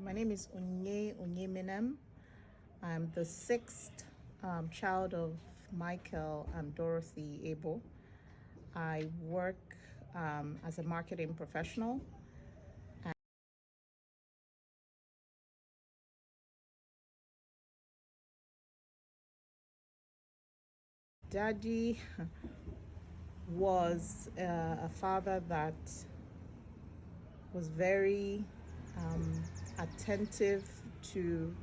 My name is Onyinye Onyemenem. I'm the sixth child of Michael and Dorothy Ebo. I work as a marketing professional. Daddy was a father that was very attentive to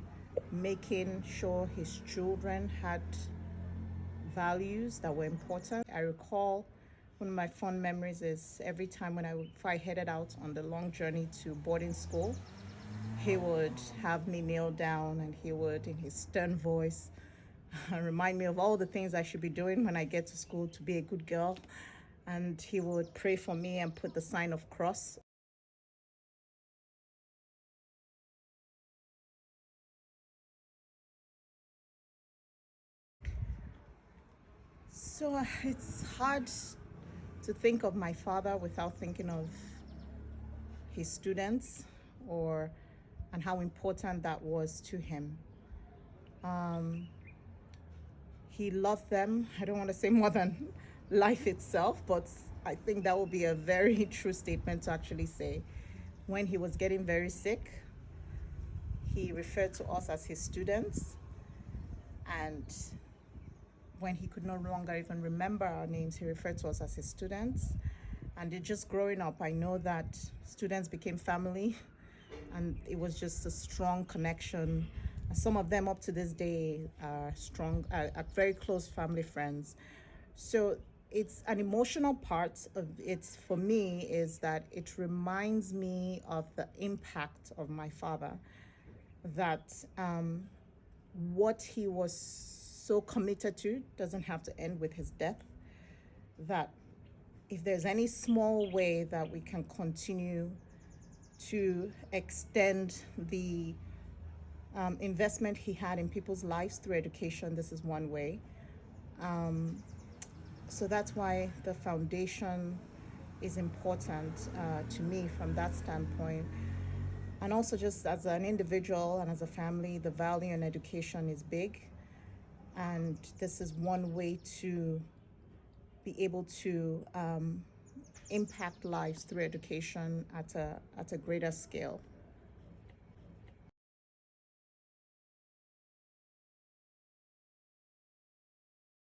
making sure his children had values that were important. I recall one of my fond memories is every time before I headed out on the long journey to boarding school, he would have me kneel down and he would, in his stern voice, remind me of all the things I should be doing when I get to school to be a good girl. And he would pray for me and put the sign of cross. So it's hard to think of my father without thinking of his students and how important that was to him. He loved them. I don't want to say more than life itself, but I think that would be a very true statement to actually say. When he was getting very sick, he referred to us as his students, and when he could no longer even remember our names, he referred to us as his students. And just growing up, I know that students became family, and it was just a strong connection. Some of them up to this day are are very close family friends. So it's an emotional part of it for me is that it reminds me of the impact of my father, that what he was so committed to doesn't have to end with his death, that if there's any small way that we can continue to extend the investment he had in people's lives through education, this is one way. So that's why the foundation is important to me from that standpoint. And also, just as an individual and as a family, the value in education is big. And this is one way to be able to impact lives through education at a greater scale.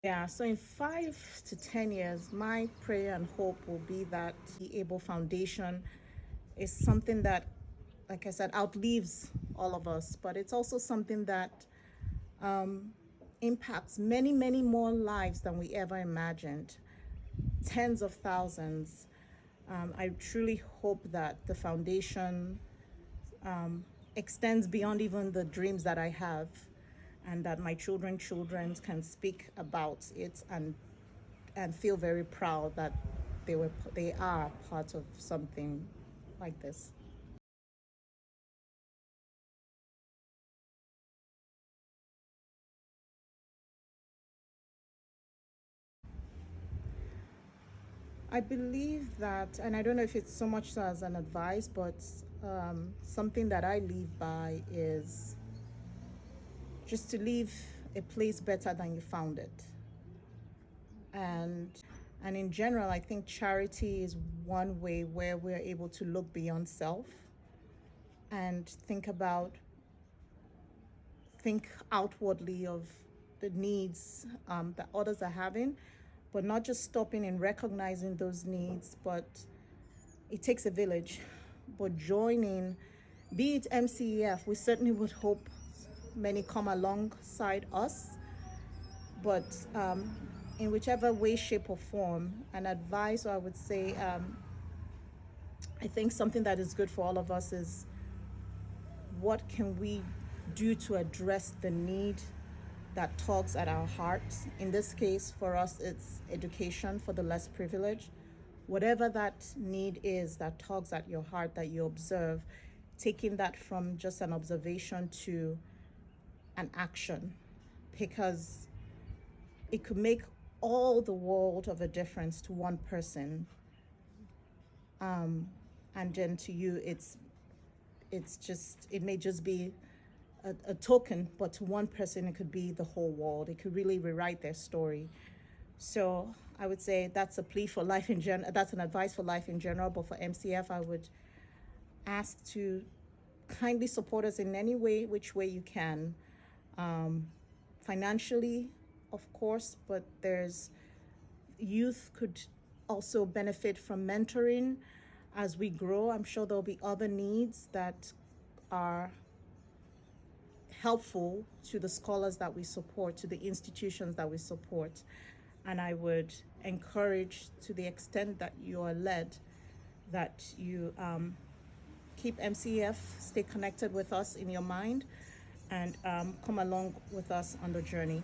Yeah, so in 5 to 10 years, my prayer and hope will be that the Ebo Foundation is something that, like I said, outlives all of us, but it's also something that impacts many, many more lives than we ever imagined, tens of thousands. I truly hope that the foundation extends beyond even the dreams that I have, and that my children can speak about it and feel very proud that they are part of something like this. I believe that, and I don't know if it's so much so as an advice, but something that I live by is just to leave a place better than you found it. And and in general, I think charity is one way where we're able to look beyond self and think outwardly of the needs that others are having, but not just stopping and recognizing those needs, but it takes a village. But joining, be it MCEF, we certainly would hope many come alongside us, but in whichever way, shape, or form, an advice, or I would say, I think something that is good for all of us is what can we do to address the need that tugs at our hearts. In this case, for us, it's education for the less privileged. Whatever that need is that tugs at your heart that you observe, taking that from just an observation to an action, because it could make all the world of a difference to one person. And then to you, it may just be a token, but to one person, it could be the whole world. It could really rewrite their story. So I would say that's a plea for life in general. That's an advice for life in general. But for MCF, I would ask to kindly support us in any way, which way you can. Financially, of course, but there's youth could also benefit from mentoring as we grow. I'm sure there'll be other needs that are helpful to the scholars that we support, to the institutions that we support. And I would encourage, to the extent that you are led, that you keep MCF, stay connected with us in your mind, and come along with us on the journey.